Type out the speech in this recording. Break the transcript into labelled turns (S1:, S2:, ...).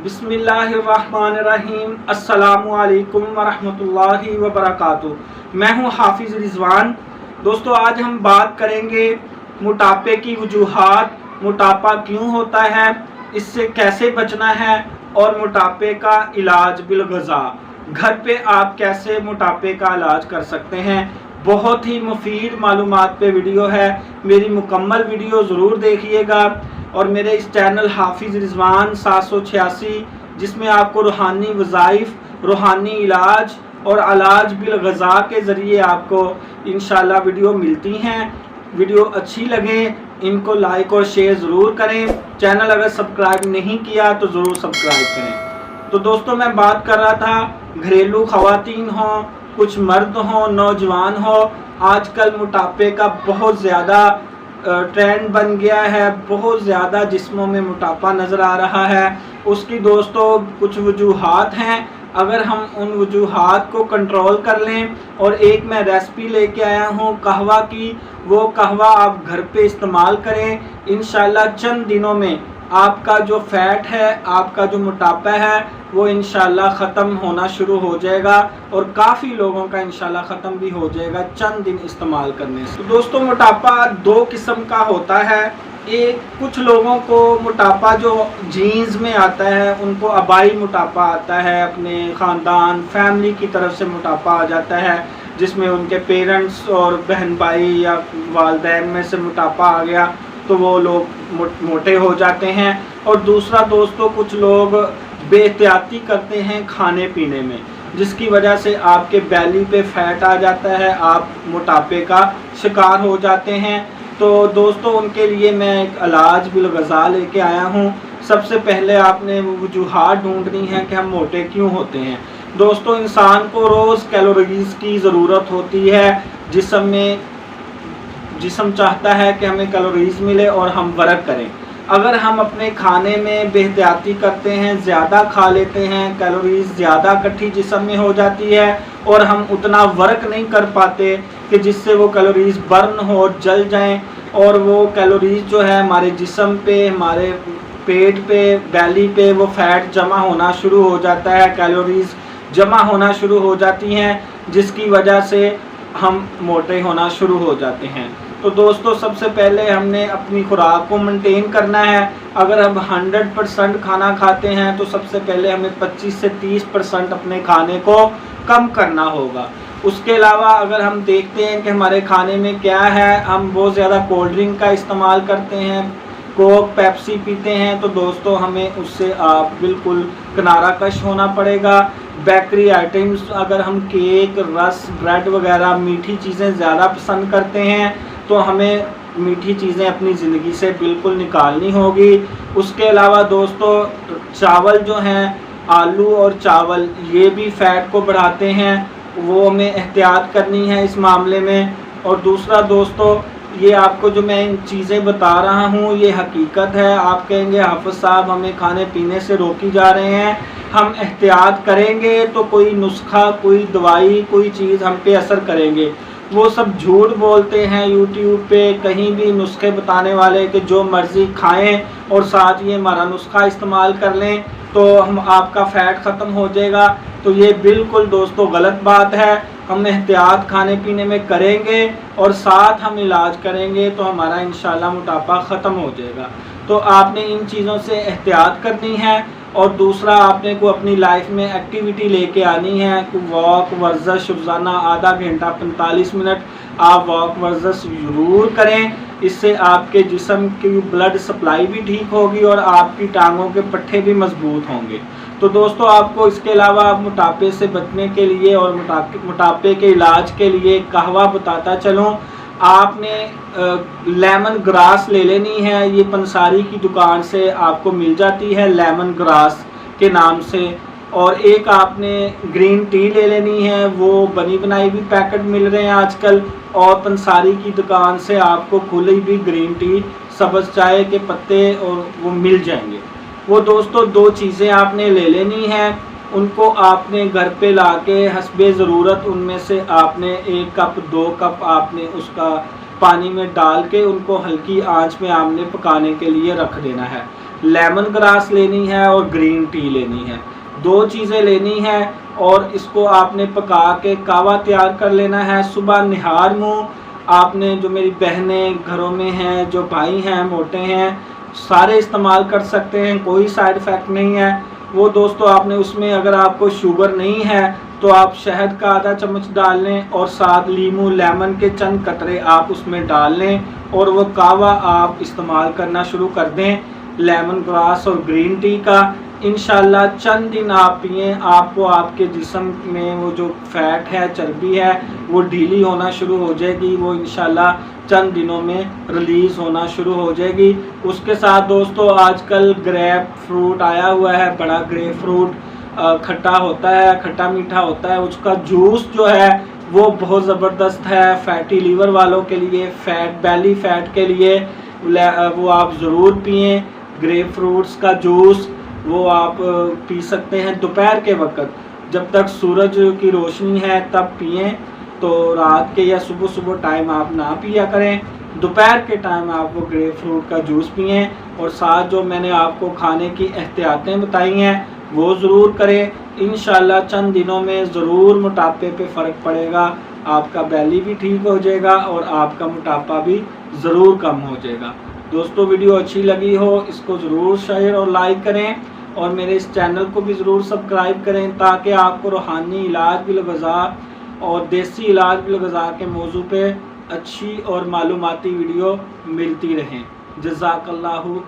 S1: बिस्मिल्लाहिर्रहमानिर्रहीम। अस्सलामुअलैकुम वरहमतुल्लाहि वबरकातुहू। मैं हूँ हाफिज़ रिजवान। दोस्तों, आज हम बात करेंगे मोटापे की वजूहात, मोटापा क्यों होता है, इससे कैसे बचना है और मोटापे का इलाज बिलग़ज़ा। घर पे आप कैसे मोटापे का इलाज कर सकते हैं। बहुत ही मुफीद मालूमात पे वीडियो है, मेरी मुकम्मल वीडियो ज़रूर देखिएगा। और मेरे इस चैनल हाफिज़ रिजवान 786, जिसमें आपको रूहानी वज़ाइफ, रूहानी इलाज और इलाज बिलग़ज़ा के ज़रिए आपको इंशाल्लाह वीडियो मिलती हैं। वीडियो अच्छी लगे इनको लाइक और शेयर ज़रूर करें। चैनल अगर सब्सक्राइब नहीं किया तो ज़रूर सब्सक्राइब करें। तो दोस्तों, मैं बात कर रहा था घरेलू ख़वातीन हों, कुछ मर्द हों, नौजवान हो, आजकल मोटापे का बहुत ज़्यादा ट्रेंड बन गया है। बहुत ज़्यादा जिस्मों में मोटापा नज़र आ रहा है। उसकी दोस्तों कुछ वजूहात हैं। अगर हम उन वजूहात को कंट्रोल कर लें, और एक मैं रेसिपी लेके आया हूँ कहवा की, वो कहवा आप घर पे इस्तेमाल करें। इंशाल्लाह चंद दिनों में आपका जो फैट है, आपका जो मोटापा है, वो इंशाल्लाह ख़त्म होना शुरू हो जाएगा। और काफ़ी लोगों का इंशाल्लाह ख़त्म भी हो जाएगा चंद दिन इस्तेमाल करने से। तो दोस्तों, मोटापा दो किस्म का होता है। एक, कुछ लोगों को मोटापा जो जीन्स में आता है, उनको आबाई मोटापा आता है, अपने ख़ानदान फैमिली की तरफ से मोटापा आ जाता है, जिसमें उनके पेरेंट्स और बहन भाई या वालिदैन में से मोटापा आ गया तो वो लोग मोटे हो जाते हैं। और दूसरा दोस्तों, कुछ लोग बेहतियाती करते हैं खाने पीने में, जिसकी वजह से आपके बैली पे फैट आ जाता है, आप मोटापे का शिकार हो जाते हैं। तो दोस्तों, उनके लिए मैं एक इलाज बिलग़ज़ा लेके आया हूँ। सबसे पहले आपने वजूहात ढूंढनी है कि हम मोटे क्यों होते हैं। दोस्तों, इंसान को रोज़ कैलोरीज़ की ज़रूरत होती है। जिस्म चाहता है कि हमें कैलोरीज़ मिले और वर्क करें। अगर हम अपने खाने में बेहतियाती करते हैं, ज़्यादा खा लेते हैं, कैलोरीज़ ज़्यादा इकट्ठी जिस्म में हो जाती है और हम उतना वर्क नहीं कर पाते कि जिससे वो कैलोरीज़ बर्न हो, जल जाएं, और वो कैलोरीज़ जो है हमारे जिस्म पे, हमारे पेट पे, बैली पे वो फैट जमा होना शुरू हो जाता है, कैलोरीज़ जमा होना शुरू हो जाती हैं, जिसकी वजह से हम मोटे होना शुरू हो जाते हैं। तो दोस्तों, सबसे पहले हमने अपनी खुराक को मेंटेन करना है। अगर हम 100% खाना खाते हैं तो सबसे पहले हमें 25 से 30% अपने खाने को कम करना होगा। उसके अलावा अगर हम देखते हैं कि हमारे खाने में क्या है, हम बहुत ज़्यादा कोल्ड ड्रिंक का इस्तेमाल करते हैं, कोक, पेप्सी पीते हैं, तो दोस्तों हमें उससे आप बिल्कुल किनारा कश होना पड़ेगा। बेकरी आइटम्स, अगर हम केक, रस, ब्रेड वगैरह मीठी चीज़ें ज़्यादा पसंद करते हैं तो हमें मीठी चीज़ें अपनी ज़िंदगी से बिल्कुल निकालनी होगी। उसके अलावा दोस्तों, चावल जो हैं, आलू और चावल, ये भी फैट को बढ़ाते हैं, वो हमें एहतियात करनी है इस मामले में। और दूसरा दोस्तों, ये आपको जो मैं इन चीज़ें बता रहा हूँ ये हकीकत है। आप कहेंगे हाफिज़ साहब हमें खाने पीने से रोकी जा रहे हैं, हम एहतियात करेंगे तो कोई नुस्खा, कोई दवाई, कोई चीज़ हम पे असर करेंगे। वो सब झूठ बोलते हैं यूट्यूब पे, कहीं भी नुस्खे बताने वाले कि जो मर्ज़ी खाएं और साथ ये हमारा नुस्खा इस्तेमाल कर लें तो हम आपका फ़ैट ख़त्म हो जाएगा। तो ये बिल्कुल दोस्तों गलत बात है। हम एहतियात खाने पीने में करेंगे और साथ हम इलाज करेंगे तो हमारा इंशाल्लाह मोटापा ख़त्म हो जाएगा। तो आपने इन चीज़ों से एहतियात करनी है। और दूसरा, आपने को अपनी लाइफ में एक्टिविटी लेके आनी है। वॉक, वर्जिश, रोज़ाना आधा घंटा 45 मिनट आप वॉक, वर्जिश ज़रूर करें। इससे आपके जिस्म की ब्लड सप्लाई भी ठीक होगी और आपकी टांगों के पट्टे भी मजबूत होंगे। तो दोस्तों, आपको इसके अलावा मोटापे से बचने के लिए और मोटापे के इलाज के लिए कहवा बताता चलूँ। आपने लेमन ग्रास ले लेनी है। ये पंसारी की दुकान से आपको मिल जाती है लेमन ग्रास के नाम से। और एक आपने ग्रीन टी ले लेनी है, वो बनी बनाई भी पैकेट मिल रहे हैं आजकल। और पंसारी की दुकान से आपको खुली भी ग्रीन टी, सब्ज़ चाय के पत्ते और वो मिल जाएंगे। वो दोस्तों दो चीज़ें आपने ले लेनी हैं। उनको आपने घर पे लाके हस्बे ज़रूरत उनमें से आपने 1 कप 2 कप आपने उसका पानी में डाल के उनको हल्की आंच में आपने पकाने के लिए रख देना है। लेमन ग्रास लेनी है और ग्रीन टी लेनी है। 2 चीज़ें लेनी है और इसको आपने पका के कावा तैयार कर लेना है। सुबह निहार मुँह आपने, जो मेरी बहनें घरों में हैं, जो भाई हैं मोटे हैं, सारे इस्तेमाल कर सकते हैं, कोई साइड इफ़ेक्ट नहीं है। वो दोस्तों आपने उसमें, अगर आपको शुगर नहीं है तो आप शहद का आधा चम्मच डाल लें और साथ लीमू लेमन के चंद कतरे आप उसमें डाल लें और वो कावा आप इस्तेमाल करना शुरू कर दें लेमन ग्रास और ग्रीन टी का। इंशाल्लाह चंद दिन आप पिए, आपको आपके जिस्म में वो जो फैट है, चर्बी है, वो ढीली होना शुरू हो जाएगी। वो इंशाल्लाह चंद दिनों में रिलीज़ होना शुरू हो जाएगी। उसके साथ दोस्तों आजकल ग्रेप फ्रूट आया हुआ है, बड़ा ग्रेप फ्रूट खट्टा होता है, खट्टा मीठा होता है, उसका जूस जो है वो बहुत ज़बरदस्त है फैटी लीवर वालों के लिए, फैट बेली फैट के लिए वो आप ज़रूर पिएं। ग्रेप फ्रूट्स का जूस वो आप पी सकते हैं दोपहर के वक्त, जब तक सूरज की रोशनी है तब पिएं। तो रात के या सुबह सुबह टाइम आप ना पिया करें, दोपहर के टाइम आप वो ग्रेप फ्रूट का जूस पिएं। और साथ जो मैंने आपको खाने की एहतियातें बताई हैं वो ज़रूर करें। इंशाल्लाह चंद दिनों में ज़रूर मोटापे पे फ़र्क पड़ेगा, आपका बेली भी ठीक हो जाएगा और आपका मोटापा भी ज़रूर कम हो जाएगा। दोस्तों वीडियो अच्छी लगी हो इसको ज़रूर शेयर और लाइक करें और मेरे इस चैनल को भी ज़रूर सब्सक्राइब करें ताकि आपको रूहानी इलाज बिलग़ज़ा और देसी इलाज बिलग़ज़ा के मौजू पे अच्छी और मालूमाती वीडियो मिलती रहें। जज़ाकल्लाहु।